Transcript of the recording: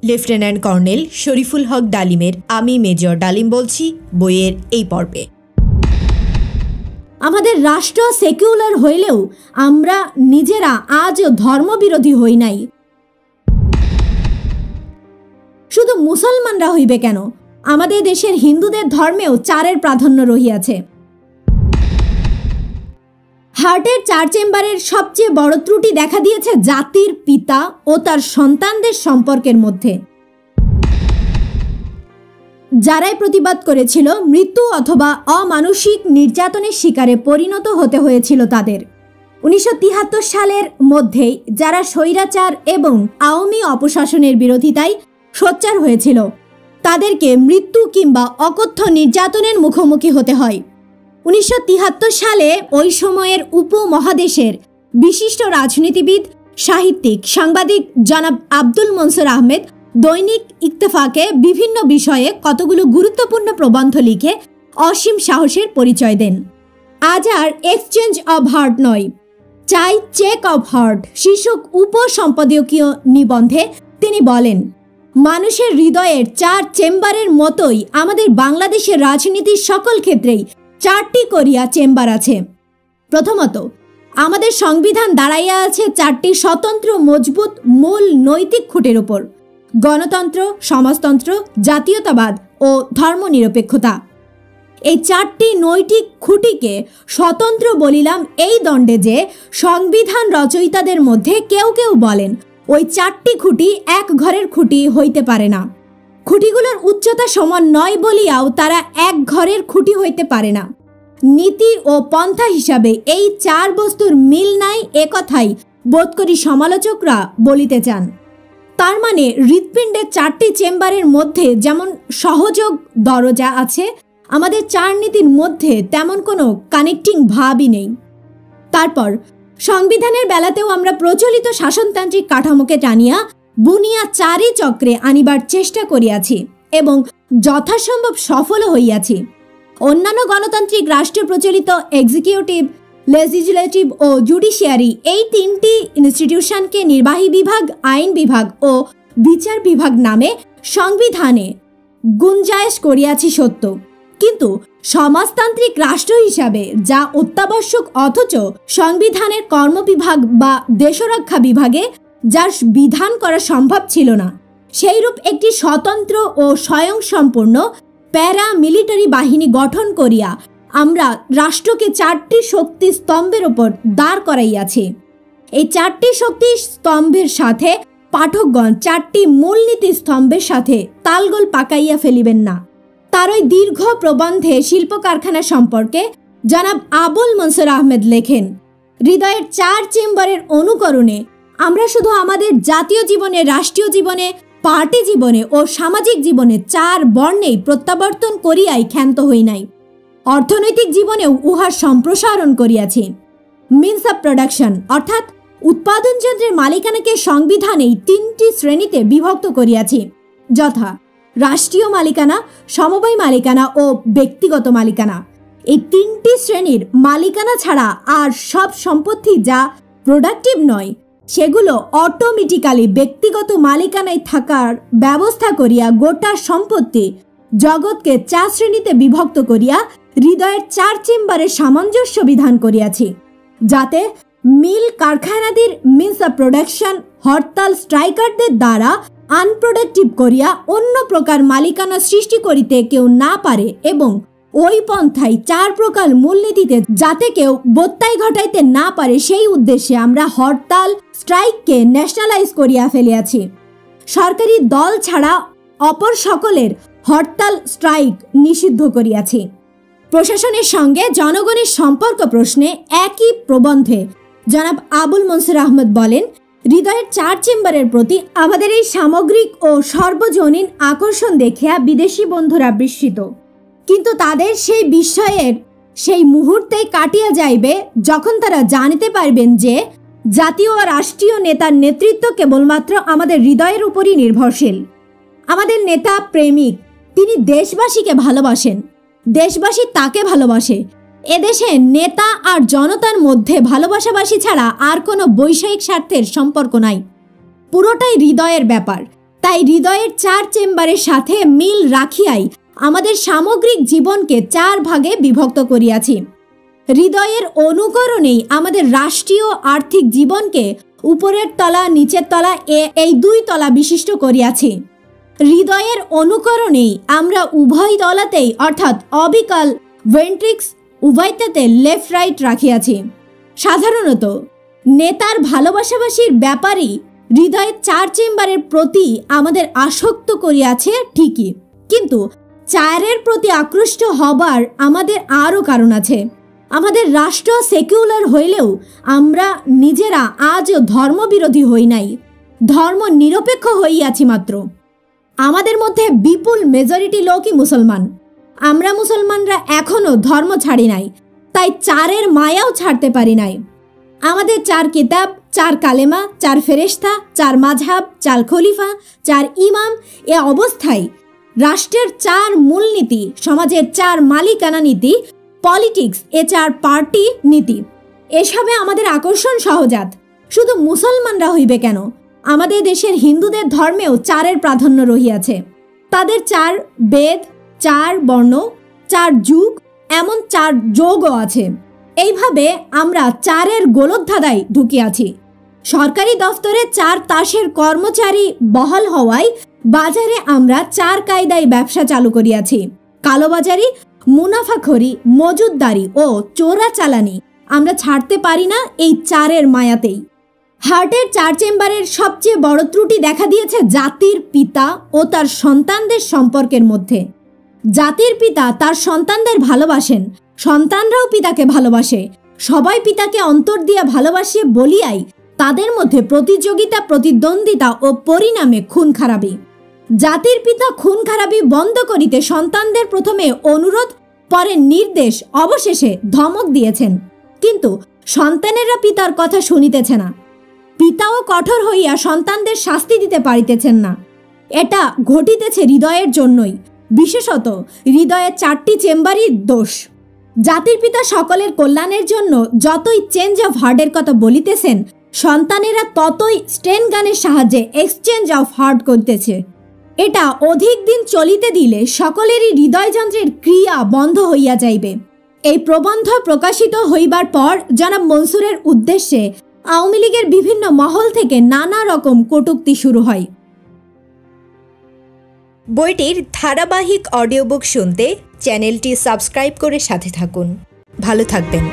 Lieutenant colonel Shariful হক ডালিমের আমি major ডালিম বলছি বইয়ের এই পর্বে। আমাদের রাষ্ট্র সেকুলার হইলেও আমরা নিজেরা আজও ধর্মবিরোধী হই নাই। শুধু মুসলমানরা হইবে কেন, আমাদের দেশের হিন্দুদের ধর্মেও চারের প্রাধান্য রহিয়াছে। হার্টের 4 চেম্বারের সবচেয়ে বড় ত্রুটি দেখা দিয়েছে জাতির পিতা ও তার সন্তানদের সম্পর্কের মধ্যে। যারাই প্রতিবাদ করেছিল মৃত্যু অথবা অমানসিক নির্যাতনের শিকারে পরিণত হতে হয়েছিল তাদের। 1973 সালের মধ্যেই যারা স্বৈরাচার এবং আওয়ামী অপশাসনের বিরোধিতায় সোচ্চার হয়েছিল তাদেরকে মৃত্যু কিংবা অকথ্য নির্যাতনের মুখোমুখি হতে হয়। 1973 সালে ওই সময়ের উপমহাদেশের বিশিষ্ট রাজনীতিবিদ, সাহিত্যিক, সাংবাদিক জনাব আব্দুল মনসুর আহমেদ দৈনিক ইত্তেফাকে বিভিন্ন বিষয়ে কতগুলো গুরুত্বপূর্ণ প্রবন্ধ লিখে অসীম সাহসের পরিচয় দেন। আজ আর এক্সচেঞ্জ অব হার্ট নয়, চাই চেক অব হার্ট শীর্ষক উপসম্পাদকীয় নিবন্ধে তিনি বলেন, মানুষের হৃদয়ের 4 চেম্বারের মতোই আমাদের বাংলাদেশের রাজনীতির সকল ক্ষেত্রেই 4টি করিয়া চেম্বার আছে। প্রথমত, আমাদের সংবিধান দাঁড়াইয়া আছে 4টি স্বতন্ত্র মজবুত মূল নৈতিক খুঁটির উপর: গণতন্ত্র, সমাজতন্ত্র, জাতীয়তাবাদ ও ধর্মনিরপেক্ষতা। এই 4টি নৈতিক খুঁটিকে স্বতন্ত্র বলিলাম এই দণ্ডে যে সংবিধান রচয়িতাদের মধ্যে কেউ কেউ বলেন ওই 4টি খুঁটি এক ঘরের খুঁটি হইতে পারে না। খুঁটিগুলোর উচ্চতা সমান নয় বলিয়াও তারা এক ঘরের খুঁটি হইতে পারে না। নীতি ও পন্থা হিসাবে এই 4 বস্তুর মিল নাই, একথাই বোধ করি সমালোচকরা বলিতে চান। তার মানে হৃৎপিণ্ডের 4টি চেম্বারের মধ্যে যেমন সহযোগ দরজা আছে, আমাদের 4 নীতির মধ্যে তেমন কোনো কানেক্টিং ভাবই নেই। তারপর সংবিধানের বেলাতেও আমরা প্রচলিত শাসনতান্ত্রিক কাঠামোকে টানিয়া বুনিয়া 4ই চক্রে আনিবার চেষ্টা করিয়াছি এবং যথাসম্ভব সফল হইয়াছি। অন্যান্য গণতান্ত্রিক রাষ্ট্রে প্রচলিত এক্সিকিউটিভ, লেজিসলেটিভ ও জুডিশিয়ারি এই 3টি ইনস্টিটিউশনকে নির্বাহী বিভাগ, আইন বিভাগ ও বিচার বিভাগ নামে সংবিধানে গুঞ্জায়েশ করিয়াছি সত্য, কিন্তু সমাজতান্ত্রিক রাষ্ট্র হিসাবে যা অত্যাবশ্যক অথচ সংবিধানের কর্মবিভাগ বা দেশরক্ষা বিভাগে যার বিধান করা সম্ভব ছিল না, সেইরূপ একটি স্বতন্ত্র ও স্বয়ংসম্পূর্ণ প্যারা মিলিটারি বাহিনী গঠন করিয়া আমরা রাষ্ট্রকে 4টি শক্তি স্তম্ভের উপর দাঁড় করাইয়াছি। এই 4টি শক্তি স্তম্ভের সাথে পাঠকগণ 4টি মূলনীতি স্তম্ভের সাথে তালগোল পাকাইয়া ফেলিবেন না। তার ওই দীর্ঘ প্রবন্ধে শিল্প কারখানা সম্পর্কে জনাব আবুল মনসুর আহমেদ লেখেন, হৃদয়ের 4 চেম্বারের অনুকরণে আমরা শুধু আমাদের জাতীয় জীবনে, রাষ্ট্রীয় জীবনে, পার্টি জীবনে ও সামাজিক জীবনে 4 বর্ণেই প্রত্যাবর্তন করিয়াই ক্ষান্ত হই নাই, অর্থনৈতিক জীবনেও উহার সম্প্রসারণ করিয়াছি। মিনস অফ প্রোডাকশন অর্থাৎ উৎপাদন যন্ত্রের মালিকানাকে সংবিধানেই 3টি শ্রেণীতে বিভক্ত করিয়াছি, যথা রাষ্ট্রীয় মালিকানা, সমবায় মালিকানা ও ব্যক্তিগত মালিকানা। এই 3টি শ্রেণীর মালিকানা ছাড়া আর সব সম্পত্তি যা প্রোডাক্টিভ নয় সেগুলো অটোমেটিক্যালি ব্যক্তিগত মালিকানায় থাকার ব্যবস্থা করিয়া গোটা সম্পত্তি জগৎকে 4 শ্রেণীতে বিভক্ত করিয়া হৃদয়ের 4 চেম্বারের সামঞ্জস্য বিধান করিয়াছি, যাতে মিল কারখানাদের মিনস অফ প্রোডাকশন হরতাল স্ট্রাইকারদের দ্বারা আনপ্রোডাক্টিভ করিয়া অন্য প্রকার মালিকানা সৃষ্টি করিতে কেউ না পারে এবং ওই পন্থায় 4 প্রকার মূলনীতিতে যাতে কেউ বত্যাই ঘটাইতে না পারে সেই উদ্দেশ্যে আমরা হরতাল স্ট্রাইককে ন্যাশনালাইজ করিয়া ফেলিয়াছি। সরকারি দল ছাড়া অপর সকলের হরতাল স্ট্রাইক নিষিদ্ধ করিয়াছি। প্রশাসনের সঙ্গে জনগণের সম্পর্ক প্রশ্নে একই প্রবন্ধে জনাব আবুল মনসুর আহমেদ বলেন, হৃদয়ের 4 চেম্বারের প্রতি আমাদের এই সামগ্রিক ও সর্বজনীন আকর্ষণ দেখিয়া বিদেশি বন্ধুরা বিস্মিত, কিন্তু তাদের সেই বিস্ময়ের সেই মুহূর্তেই কাটিয়া যাইবে যখন তারা জানিতে পারবেন যে জাতীয় ও রাষ্ট্রীয় নেতার নেতৃত্ব কেবলমাত্র আমাদের হৃদয়ের উপরই নির্ভরশীল। আমাদের নেতা প্রেমিক, তিনি দেশবাসীকে ভালোবাসেন, দেশবাসী তাকে ভালোবাসে। এদেশে নেতা আর জনতার মধ্যে ভালোবাসাবাসী ছাড়া আর কোনো বৈষয়িক স্বার্থের সম্পর্ক নাই, পুরোটাই হৃদয়ের ব্যাপার। তাই হৃদয়ের 4 চেম্বারের সাথে মিল রাখিয়াই আমাদের সামগ্রিক জীবনকে 4 ভাগে বিভক্ত করিয়াছি। হৃদয়ের অনুকরণেই আমাদের রাষ্ট্রীয় আর্থিক জীবনকে উপরের তলা নিচের তলা এই 2 তলা বিশিষ্ট করিয়াছি। হৃদয়ের অনুকরণেই আমরা উভয় তলাতেই অর্থাৎ অবিকাল ভেন্ট্রিক্স উভয়টাতে লেফট রাইট রাখিয়াছি। সাধারণত নেতার ভালোবাসাবাসীর ব্যাপারই হৃদয়ের 4 চেম্বারের প্রতি আমাদের আসক্ত করিয়াছে ঠিকই, কিন্তু 4-এর প্রতি আকৃষ্ট হবার আমাদের আরও কারণ আছে। আমাদের রাষ্ট্র সেকুলার হইলেও আমরা নিজেরা আজও ধর্মবিরোধী হই নাই, ধর্ম নিরপেক্ষ হইয়াছি মাত্র। আমাদের মধ্যে বিপুল মেজরিটি লোকই মুসলমান। আমরা মুসলমানরা এখনও ধর্ম ছাড়ি নাই, তাই 4-এর মায়াও ছাড়তে পারি নাই। আমাদের 4 কিতাব, 4 কালেমা, 4 ফেরেশতা, 4 মাযহাব, 4 খলিফা, 4 ইমাম, এ অবস্থায় রাষ্ট্রের 4 মূলনীতি, সমাজের 4 মালিকানা নীতি, পলিটিক্স, 4 পার্টি নীতি, এসবে আমাদের আকর্ষণ সহজাত। শুধু মুসলমানরা হইবে কেন, আমাদের দেশের হিন্দুদের ধর্মেও 4-এর প্রাধান্য রহিয়াছে। তাদের 4 বেদ, 4 বর্ণ, 4 যুগ, এমন 4 যোগও আছে। এইভাবে আমরা 4-এর গোলকধাঁধায় ঢুকিয়াছি। সরকারি দফতরে 4 তাসের কর্মচারী বহাল হওয়ায় বাজারে আমরা 4 কায়দায় ব্যবসা চালু করিয়াছি। কালোবাজারি, মুনাফাখরি, মজুদদারি ও চোরাচালানি আমরা ছাড়তে পারি না এই 4-এর মায়াতেই। হার্টের 4 চেম্বারের সবচেয়ে বড় ত্রুটি দেখা দিয়েছে জাতির পিতা ও তার সন্তানদের সম্পর্কের মধ্যে। জাতির পিতা তার সন্তানদের ভালোবাসেন, সন্তানরাও পিতাকে ভালোবাসে, সবাই পিতাকে অন্তর দিয়া ভালোবাসে বলিয়াই তাদের মধ্যে প্রতিযোগিতা, প্রতিদ্বন্দ্বিতা ও পরিণামে খুন খারাপি। জাতির পিতা খুন খারাপি বন্ধ করিতে সন্তানদের প্রথমে অনুরোধ, পরে নির্দেশ, অবশেষে ধমক দিয়েছেন, কিন্তু সন্তানেরা পিতার কথা শুনিতেছে না। পিতাও কঠোর হইয়া সন্তানদের শাস্তি দিতে পারিতেছেন না। এটা ঘটিতেছে হৃদয়ের জন্যই, বিশেষত হৃদয়ের 4টি চেম্বারই দোষ। জাতির পিতা সকলের কল্যাণের জন্য যতই চেঞ্জ অফ হার্টের কথা বলিতেছেন, সন্তানেরা ততই স্টেন গানের সাহায্যে এক্সচেঞ্জ অফ হার্ট করতেছে। এটা অধিক দিন চলিতে দিলে সকলেরই হৃদয়যন্ত্রের ক্রিয়া বন্ধ হইয়া যাইবে। এই প্রবন্ধ প্রকাশিত হইবার পর জনাব মনসুরের উদ্দেশ্যে আওয়ামী লীগের বিভিন্ন মহল থেকে নানা রকম কটূক্তি শুরু হয়। বইটির ধারাবাহিক অডিও বুক শুনতে চ্যানেলটি সাবস্ক্রাইব করে সাথে থাকুন। ভালো থাকবেন।